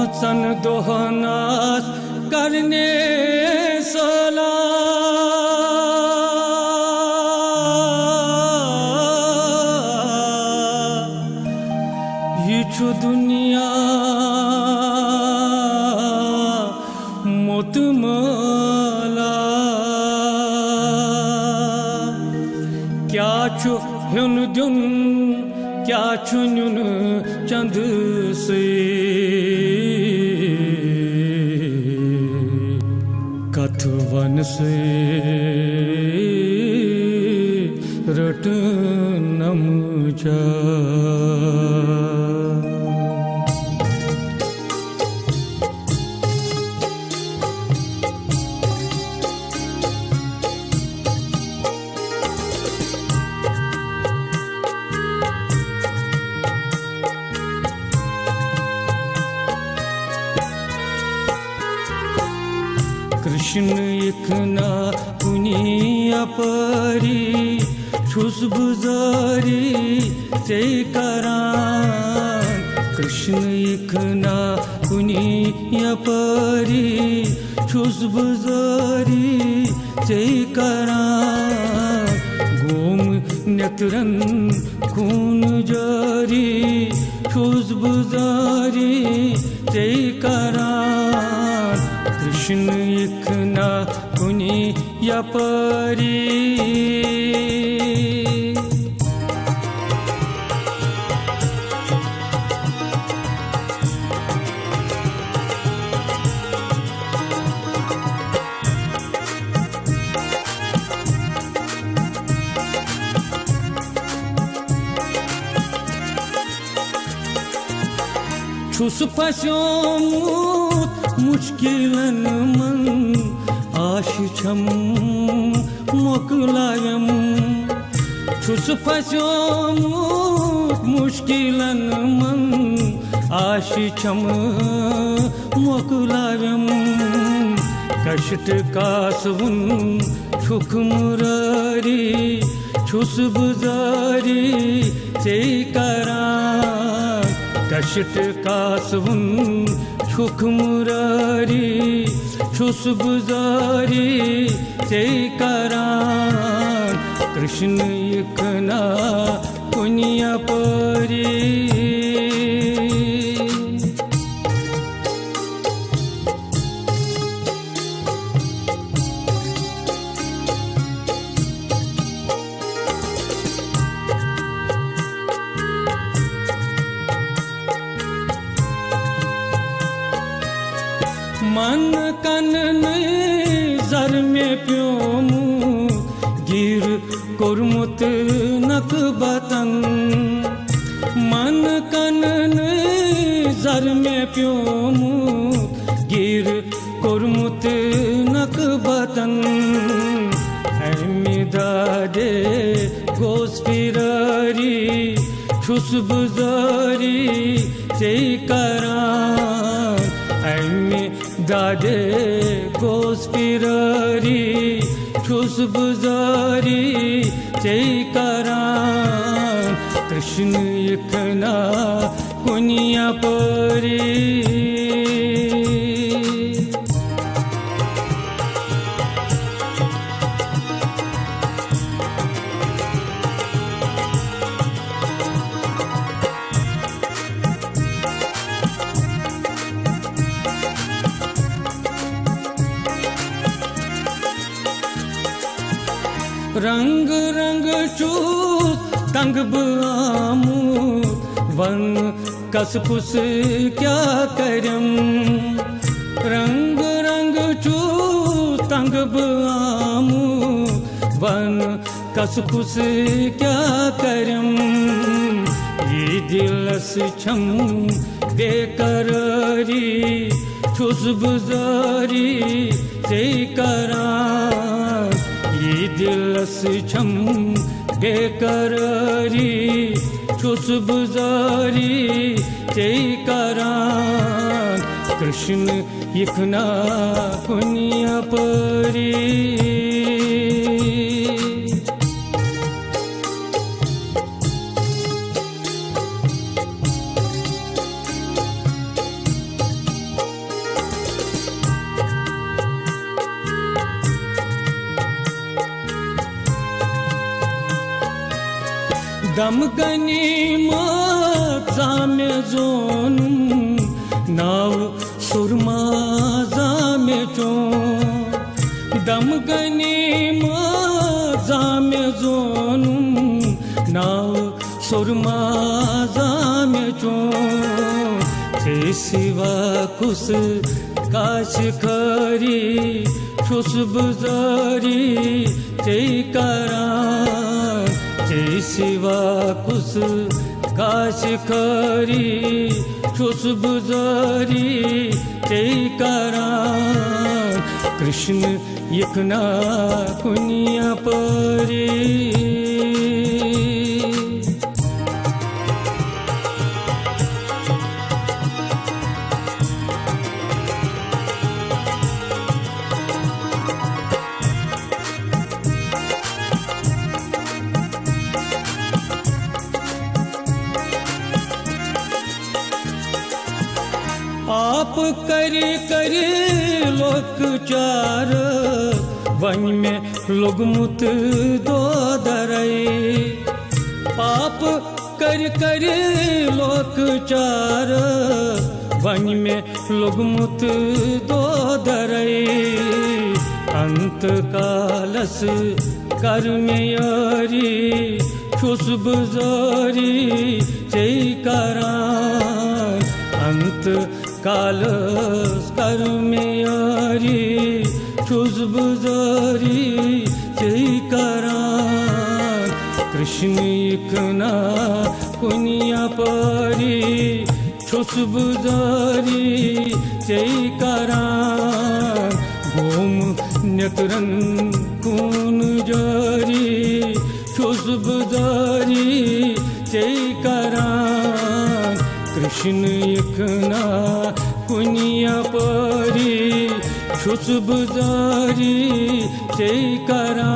वाचन दोहनास करने सला ये छु दुनिया मोतमाला क्या छु ह्युन दुन क्या छु न्युन चंद से कथवन से रटनम जा कृष्ण इखना पुनिया परी छुस बुजारी से करान कृष्ण इखना पुनिया परी छुस बुजारी से करान गोम नेत्रन खून जारी छुस बुजारी से करान कृष्ण इखना पुनिया परी छुस फस्योमुत मुश्किलन मन आश छम मोकलायम छुस फस्योमुत मुश्किलन मन आश छम मोकलायम कष्ट कासवुन छुख मुरारी छुस बुजारी से करान कष्ट कासवुन छुख मुरारी छुस बुजारी से करान कृष्ण इखना पुनिया परी मन कन जर में प्योमु गिर कुरमुत नक बतन मन कन जर में प्योमु गिर कुरमुत नक बतन दादे गोस्पिरारी छुस बुजारी से करान दादे गोस्पिरारी छुस बुजारी से करान कृष्ण इखना पुनिया परी रंग रंग चूस तंग बामू वन कसपुस क्या करम रंग रंग चूस तंग बामू वन कसपुस क्या करम ये दिलस छम बेकरारी छुस बुजारी से करान ये दिलस छम बेकरारी छुस बुजारी से करान कृष्ण इखना पुनिया परी दमगनी जामे जोन नाव सुरमा जामे चोन दमगनी जामे जोन नाव सुरमा जामे चोन से सिवा कुस काश खरी खुशबुजारी चैकारा से सिवा कुस काश खरी खुशबुजारी चैकारा कृष्ण यखना कुनिया परी पाप करे करे लोक चार वन में लोग मुत दो दरई पाप कर करे लोक चार वन में लोग मुत दो दरई अंत कालस कर में यारी खुशबुजारी चैकारा अंत काल कर में यारी खुशबुजारी चैकारा कृष्ण यखना कुनिया परी खुशबुजारी चैकारा घूम नेत्रन कून जारी खुशबुजारी चैकारा कृष्ण यखना कुनिया परी खुशबुजारी चैकारा।